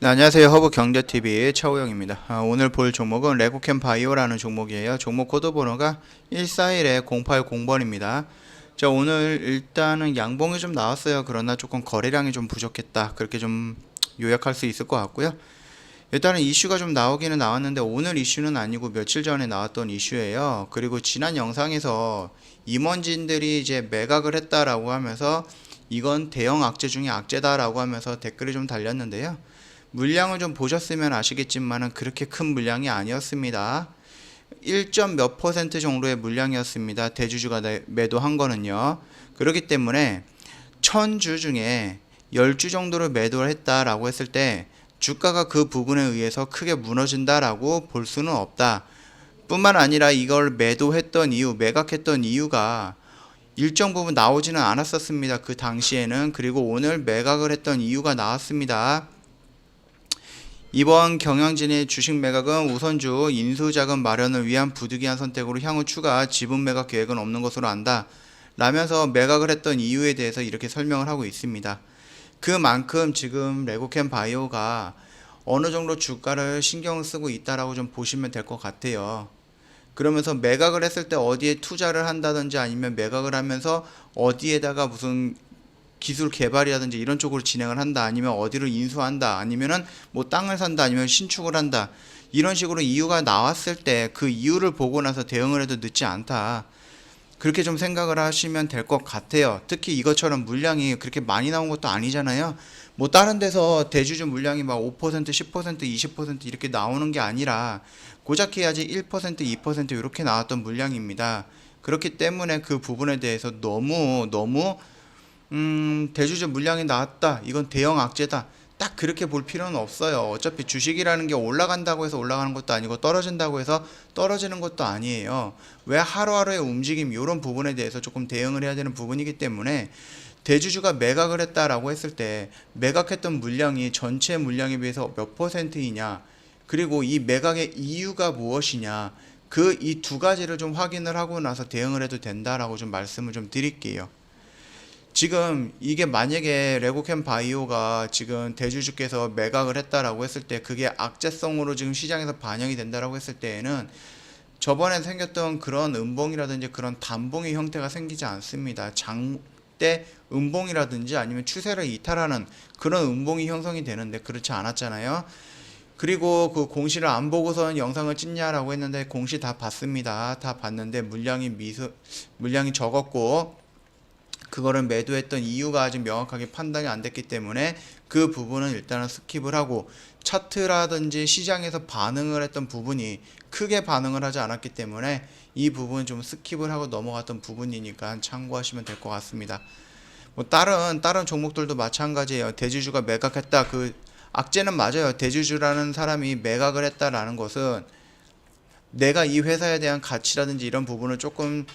네, 안녕하세요. 허브경제TV의 차우영입니다. 오늘 볼 종목은 레고캠 바이오라는 종목이에요. 종목 코드 번호가 141-080번입니다. 자, 오늘 일단은 양봉이 좀 나왔어요. 그러나 조금 거래량이 좀 부족했다. 그렇게 좀 요약할 수 있을 것 같고요. 일단은 이슈가 좀 나오기는 나왔는데 오늘 이슈는 아니고 며칠 전에 나왔던 이슈예요. 그리고 지난 영상에서 임원진들이 이제 매각을 했다라고 하면서 이건 대형 악재 중에 악재다라고 하면서 댓글이 좀 달렸는데요. 물량을 좀 보셨으면 아시겠지만은 그렇게 큰 물량이 아니었습니다. 1점 몇 퍼센트 정도의 물량이었습니다. 대주주가 매도한 거는요. 그렇기 때문에 1000주 중에 10주 정도를 매도를 했다라고 했을 때 주가가 그 부분에 의해서 크게 무너진다라고 볼 수는 없다. 뿐만 아니라 이걸 매도했던 이유, 매각했던 이유가 일정 부분 나오지는 않았었습니다. 그 당시에는. 그리고 오늘 매각을 했던 이유가 나왔습니다. 이번 경영진의 주식 매각은 우선주 인수자금 마련을 위한 부득이한 선택으로 향후 추가 지분 매각 계획은 없는 것으로 안다. 라면서 매각을 했던 이유에 대해서 이렇게 설명을 하고 있습니다. 그만큼 지금 레고캠 바이오가 어느 정도 주가를 신경을 쓰고 있다라고 좀 보시면 될 것 같아요. 그러면서 매각을 했을 때 어디에 투자를 한다든지 아니면 매각을 하면서 어디에다가 무슨 기술 개발이라든지 이런 쪽으로 진행을 한다, 아니면 어디를 인수한다, 아니면은 뭐 땅을 산다, 아니면 신축을 한다, 이런 식으로 이유가 나왔을 때 그 이유를 보고 나서 대응을 해도 늦지 않다, 그렇게 좀 생각을 하시면 될 것 같아요. 특히 이것처럼 물량이 그렇게 많이 나온 것도 아니잖아요. 뭐 다른 데서 대주주 물량이 막 5%, 10%, 20% 이렇게 나오는 게 아니라 고작 해야지 1%, 2% 이렇게 나왔던 물량입니다. 그렇기 때문에 그 부분에 대해서 너무 대주주 물량이 나왔다, 이건 대형 악재다, 딱 그렇게 볼 필요는 없어요. 어차피 주식이라는 게 올라간다고 해서 올라가는 것도 아니고 떨어진다고 해서 떨어지는 것도 아니에요. 왜 하루하루의 움직임, 이런 부분에 대해서 조금 대응을 해야 되는 부분이기 때문에 대주주가 매각을 했다라고 했을 때 매각했던 물량이 전체 물량에 비해서 몇 퍼센트이냐, 그리고 이 매각의 이유가 무엇이냐, 그 이 두 가지를 좀 확인을 하고 나서 대응을 해도 된다라고 좀 말씀을 좀 드릴게요. 지금 이게 만약에 레고캠 바이오가 지금 대주주께서 매각을 했다라고 했을 때 그게 악재성으로 지금 시장에서 반영이 된다라고 했을 때에는 저번에 생겼던 그런 음봉이라든지 그런 단봉의 형태가 생기지 않습니다. 장대 음봉이라든지 아니면 추세를 이탈하는 그런 음봉이 형성이 되는데 그렇지 않았잖아요. 그리고 그 공시를 안 보고선 영상을 찍냐라고 했는데 공시 다 봤습니다. 다 봤는데 물량이 적었고 그거를 매도했던 이유가 아직 명확하게 판단이 안 됐기 때문에 그 부분은 일단은 스킵을 하고, 차트라든지 시장에서 반응을 했던 부분이 크게 반응을 하지 않았기 때문에 이 부분은 좀 스킵을 하고 넘어갔던 부분이니까 참고하시면 될 것 같습니다. 뭐 다른 종목들도 마찬가지예요. 대주주가 매각했다, 그 악재는 맞아요. 대주주라는 사람이 매각을 했다라는 것은 내가 이 회사에 대한 가치라든지 이런 부분을 조금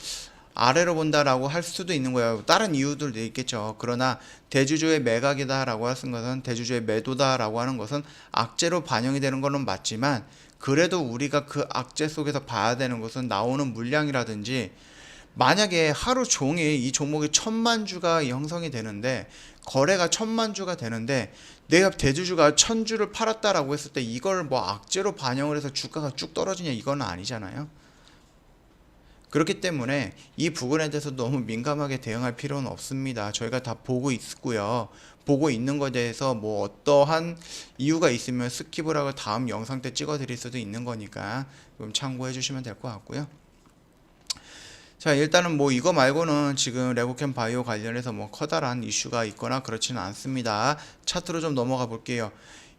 아래로 본다라고 할 수도 있는 거예요. 다른 이유들도 있겠죠. 그러나 대주주의 매각이다라고 하는 것은, 대주주의 매도다라고 하는 것은 악재로 반영이 되는 거는 맞지만, 그래도 우리가 그 악재 속에서 봐야 되는 것은 나오는 물량이라든지, 만약에 하루 종일 이 종목이 1000만 주가 형성이 되는데, 거래가 1000만 주가 되는데 내가 대주주가 1000주를 팔았다라고 했을 때 이걸 뭐 악재로 반영을 해서 주가가 쭉 떨어지냐, 이건 아니잖아요. 그렇기 때문에 이 부분에 대해서 너무 민감하게 대응할 필요는 없습니다. 저희가 다 보고 있고요. 보고 있는 것에 대해서 뭐 어떠한 이유가 있으면 스킵을 하고 다음 영상 때 찍어 드릴 수도 있는 거니까 좀 참고해 주시면 될 것 같고요. 자, 일단은 뭐 이거 말고는 지금 레고캠 바이오 관련해서 뭐 커다란 이슈가 있거나 그렇지는 않습니다. 차트로 좀 넘어가 볼게요.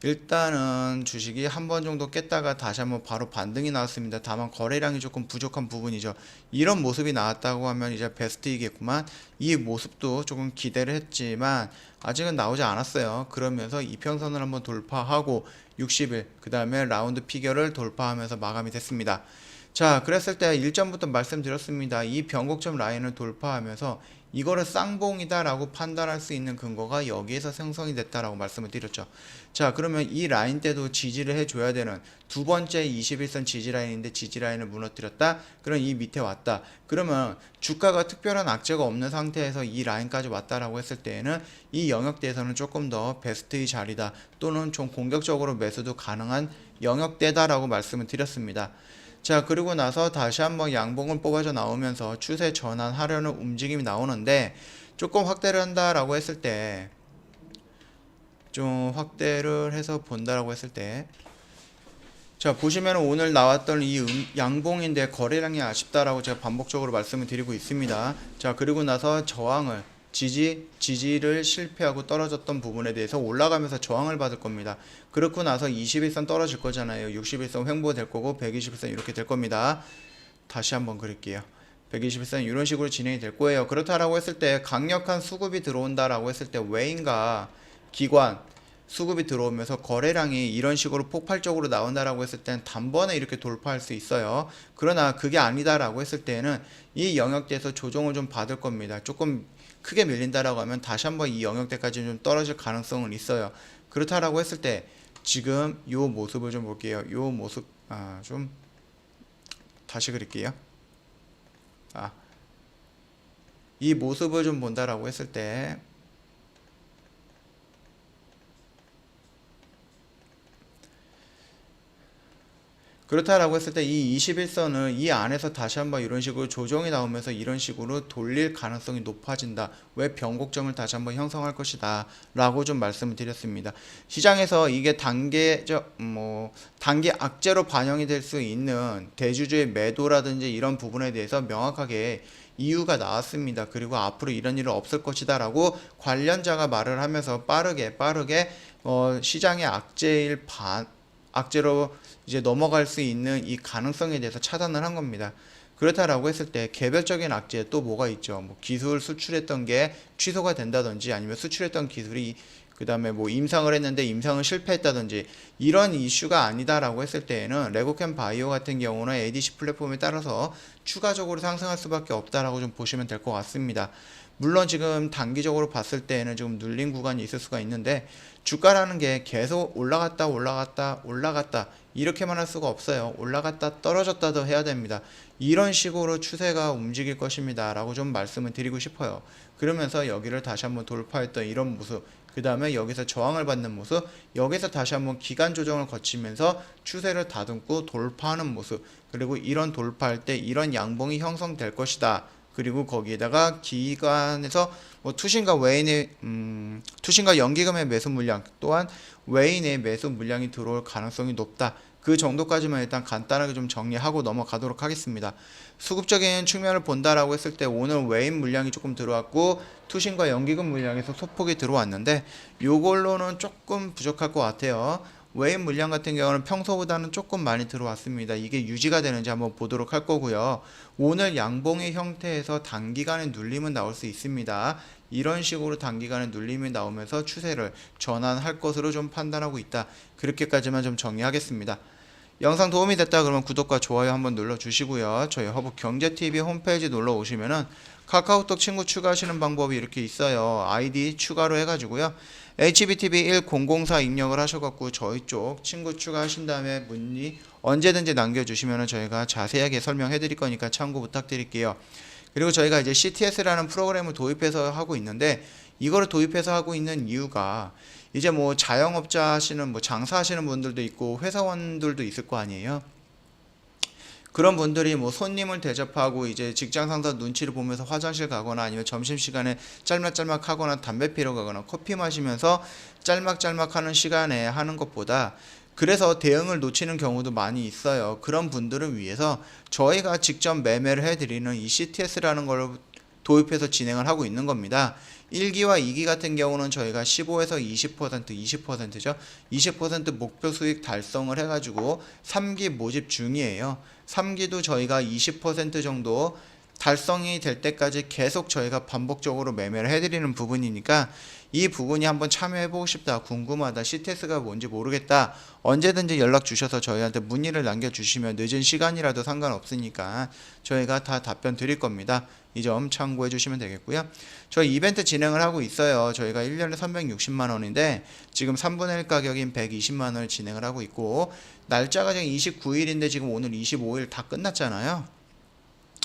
일단은 주식이 한 번 정도 깼다가 다시 한번 바로 반등이 나왔습니다. 다만 거래량이 조금 부족한 부분이죠. 이런 모습이 나왔다고 하면 이제 베스트이겠구만. 이 모습도 조금 기대를 했지만 아직은 나오지 않았어요. 그러면서 이평선을 한번 돌파하고 60일, 그 다음에 라운드 피겨를 돌파하면서 마감이 됐습니다. 자, 그랬을 때 일전부터 말씀드렸습니다. 이 변곡점 라인을 돌파하면서 이거를 쌍봉이다라고 판단할 수 있는 근거가 여기에서 생성이 됐다라고 말씀을 드렸죠. 자, 그러면 이 라인 때도 지지를 해줘야 되는 두 번째 21선 지지 라인인데 지지 라인을 무너뜨렸다. 그럼 이 밑에 왔다. 그러면 주가가 특별한 악재가 없는 상태에서 이 라인까지 왔다라고 했을 때에는 이 영역대에서는 조금 더 베스트의 자리다. 또는 좀 공격적으로 매수도 가능한 영역대다라고 말씀을 드렸습니다. 자, 그리고 나서 다시 한번 양봉을 뽑아져 나오면서 추세 전환하려는 움직임이 나오는데 조금 확대를 한다라고 했을 때 좀 확대를 해서 본다라고 했을 때 자, 보시면 오늘 나왔던 이 양봉인데 거래량이 아쉽다라고 제가 반복적으로 말씀을 드리고 있습니다. 자, 그리고 나서 저항을 지지를 실패하고 떨어졌던 부분에 대해서 올라가면서 저항을 받을 겁니다. 그렇고 나서 21선 떨어질 거잖아요. 61선 횡보될 거고 121선 이렇게 될 겁니다. 다시 한번 그릴게요. 121선 이런 식으로 진행이 될 거예요. 그렇다라고 했을 때 강력한 수급이 들어온다라고 했을 때 외인과 기관 수급이 들어오면서 거래량이 이런 식으로 폭발적으로 나온다라고 했을 때는 단번에 이렇게 돌파할 수 있어요. 그러나 그게 아니다라고 했을 때는 이 영역대에서 조정을 좀 받을 겁니다. 조금 크게 밀린다라고 하면 다시 한번 이 영역대까지 좀 떨어질 가능성은 있어요. 그렇다라고 했을 때 지금 요 모습을 좀 볼게요. 요 모습 좀 다시 그릴게요. 이 모습을 좀 본다라고 했을 때 그렇다라고 했을 때 이 21선은 이 안에서 다시 한번 이런 식으로 조정이 나오면서 이런 식으로 돌릴 가능성이 높아진다. 왜 변곡점을 다시 한번 형성할 것이다 라고 좀 말씀을 드렸습니다. 시장에서 이게 단기 악재로 반영이 될 수 있는 대주주의 매도라든지 이런 부분에 대해서 명확하게 이유가 나왔습니다. 그리고 앞으로 이런 일은 없을 것이다 라고 관련자가 말을 하면서 빠르게 시장의 악재로 이제 넘어갈 수 있는 이 가능성에 대해서 차단을 한 겁니다. 그렇다라고 했을 때 개별적인 악재 또 뭐가 있죠? 뭐 기술 수출했던 게 취소가 된다든지 아니면 수출했던 기술이 그 다음에 뭐 임상을 했는데 임상을 실패했다든지 이런 이슈가 아니다라고 했을 때에는 레고캠 바이오 같은 경우는 ADC 플랫폼에 따라서 추가적으로 상승할 수밖에 없다라고 좀 보시면 될 것 같습니다. 물론 지금 단기적으로 봤을 때에는 좀 눌린 구간이 있을 수가 있는데 주가라는 게 계속 올라갔다 이렇게만 할 수가 없어요. 올라갔다 떨어졌다도 해야 됩니다. 이런 식으로 추세가 움직일 것입니다 라고 좀 말씀을 드리고 싶어요. 그러면서 여기를 다시 한번 돌파했던 이런 모습, 그 다음에 여기서 저항을 받는 모습, 여기서 다시 한번 기간 조정을 거치면서 추세를 다듬고 돌파하는 모습, 그리고 이런 돌파할 때 이런 양봉이 형성될 것이다. 그리고 거기에다가 기관에서 투신과 외인의 투신과 연기금의 매수 물량 또한 외인의 매수 물량이 들어올 가능성이 높다. 그 정도까지만 일단 간단하게 좀 정리하고 넘어가도록 하겠습니다. 수급적인 측면을 본다라고 했을 때 오늘 외인 물량이 조금 들어왔고 투신과 연기금 물량에서 소폭이 들어왔는데 요걸로는 조금 부족할 것 같아요. 외인 물량 같은 경우는 평소보다는 조금 많이 들어왔습니다. 이게 유지가 되는지 한번 보도록 할 거고요. 오늘 양봉의 형태에서 단기간에 눌림은 나올 수 있습니다. 이런 식으로 단기간에 눌림이 나오면서 추세를 전환할 것으로 좀 판단하고 있다. 그렇게까지만 좀 정리하겠습니다. 영상 도움이 됐다 그러면 구독과 좋아요 한번 눌러주시고요. 저희 허브경제TV 홈페이지 놀러 오시면은 카카오톡 친구 추가하시는 방법이 이렇게 있어요. 아이디 추가로 해가지고요. HBTV1004 입력을 하셔갖고 저희 쪽 친구 추가하신 다음에 문의 언제든지 남겨주시면 저희가 자세하게 설명해 드릴 거니까 참고 부탁드릴게요. 그리고 저희가 이제 CTS라는 프로그램을 도입해서 하고 있는데 이거를 도입해서 하고 있는 이유가 이제 뭐 자영업자 하시는 장사하시는 분들도 있고 회사원들도 있을 거 아니에요. 그런 분들이 뭐 손님을 대접하고 이제 직장 상사 눈치를 보면서 화장실 가거나 아니면 점심시간에 짤막짤막 하거나 담배 피러 가거나 커피 마시면서 짤막짤막 하는 시간에 하는 것보다 그래서 대응을 놓치는 경우도 많이 있어요. 그런 분들을 위해서 저희가 직접 매매를 해드리는 이 CTS라는 걸 도입해서 진행을 하고 있는 겁니다. 1기와 2기 같은 경우는 저희가 15에서 20%죠. 20% 목표 수익 달성을 해가지고 3기 모집 중이에요. 3기도 저희가 20% 정도 달성이 될 때까지 계속 저희가 반복적으로 매매를 해드리는 부분이니까 이 부분이 한번 참여해보고 싶다, 궁금하다, CTS가 뭔지 모르겠다, 언제든지 연락 주셔서 저희한테 문의를 남겨주시면 늦은 시간이라도 상관없으니까 저희가 다 답변 드릴 겁니다. 이 점 참고해 주시면 되겠고요. 저희 이벤트 진행을 하고 있어요. 저희가 1년에 360만원인데 지금 3분의 1 가격인 120만원을 진행을 하고 있고, 날짜가 지금 29일인데 지금 오늘 25일 다 끝났잖아요.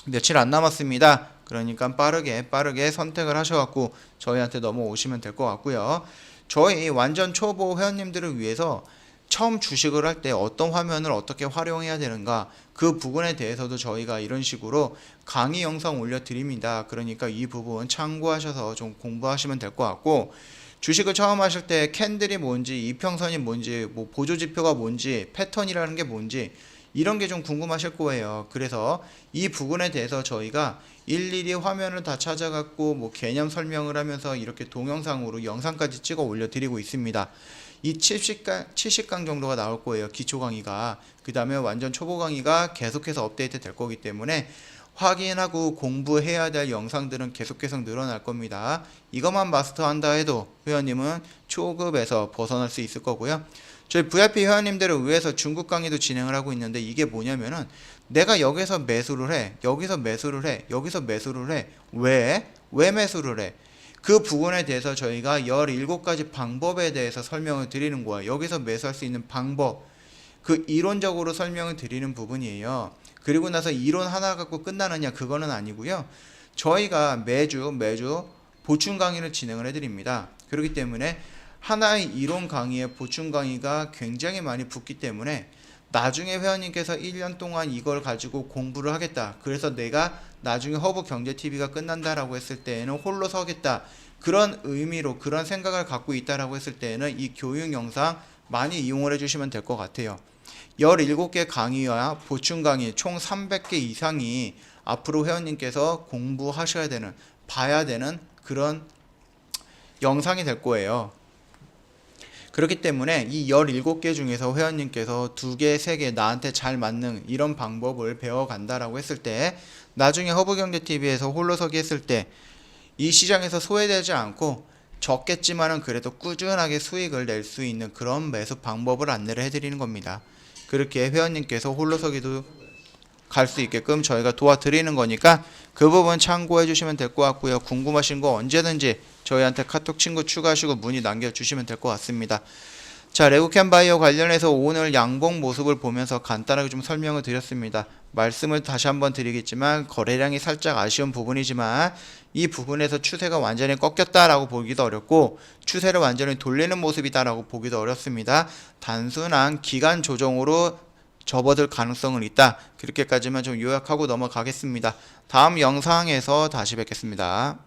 며칠 안 남았습니다. 그러니까 빠르게 선택을 하셔갖고 저희한테 넘어오시면 될 것 같고요. 저희 완전 초보 회원님들을 위해서 처음 주식을 할 때 어떤 화면을 어떻게 활용해야 되는가, 그 부분에 대해서도 저희가 이런 식으로 강의 영상 올려드립니다. 그러니까 이 부분 참고하셔서 좀 공부하시면 될 것 같고, 주식을 처음 하실 때 캔들이 뭔지, 이평선이 뭔지, 뭐 보조지표가 뭔지, 패턴이라는 게 뭔지 이런 게 좀 궁금하실 거예요. 그래서 이 부분에 대해서 저희가 일일이 화면을 다 찾아갖고 뭐 개념 설명을 하면서 이렇게 동영상으로 영상까지 찍어 올려드리고 있습니다. 이 70강 정도가 나올 거예요. 기초 강의가. 그 다음에 완전 초보 강의가 계속해서 업데이트 될 거기 때문에 확인하고 공부해야 될 영상들은 계속 늘어날 겁니다. 이것만 마스터한다 해도 회원님은 초급에서 벗어날 수 있을 거고요. 저희 VIP 회원님들을 위해서 중국 강의도 진행을 하고 있는데, 이게 뭐냐면은 내가 여기서 매수를 해, 여기서 매수를 해, 여기서 매수를 해. 왜 매수를 해? 그 부분에 대해서 저희가 17가지 방법에 대해서 설명을 드리는 거예요. 여기서 매수할 수 있는 방법, 그 이론적으로 설명을 드리는 부분이에요. 그리고 나서 이론 하나 갖고 끝나느냐, 그거는 아니고요. 저희가 매주 보충 강의를 진행을 해드립니다. 그렇기 때문에 하나의 이론 강의에 보충 강의가 굉장히 많이 붙기 때문에 나중에 회원님께서 1년 동안 이걸 가지고 공부를 하겠다, 그래서 내가 나중에 허브경제TV가 끝난다라고 했을 때에는 홀로 서겠다, 그런 의미로 그런 생각을 갖고 있다라고 했을 때에는 이 교육 영상 많이 이용을 해주시면 될 것 같아요. 17개 강의와 보충 강의 총 300개 이상이 앞으로 회원님께서 공부하셔야 되는, 봐야 되는 그런 영상이 될 거예요. 그렇기 때문에 이 17개 중에서 회원님께서 2개, 3개 나한테 잘 맞는 이런 방법을 배워간다라고 했을 때, 나중에 허브경제TV에서 홀로서기 했을 때 이 시장에서 소외되지 않고 적겠지만은 그래도 꾸준하게 수익을 낼 수 있는 그런 매수 방법을 안내를 해드리는 겁니다. 그렇게 회원님께서 홀로서기도 갈 수 있게끔 저희가 도와드리는 거니까 그 부분 참고해 주시면 될 것 같고요. 궁금하신 거 언제든지 저희한테 카톡 친구 추가하시고 문의 남겨주시면 될 것 같습니다. 자, 레고캔바이오 관련해서 오늘 양봉 모습을 보면서 간단하게 좀 설명을 드렸습니다. 말씀을 다시 한번 드리겠지만 거래량이 살짝 아쉬운 부분이지만 이 부분에서 추세가 완전히 꺾였다라고 보기도 어렵고 추세를 완전히 돌리는 모습이다라고 보기도 어렵습니다. 단순한 기간 조정으로 접어들 가능성은 있다. 그렇게까지만 좀 요약하고 넘어가겠습니다. 다음 영상에서 다시 뵙겠습니다.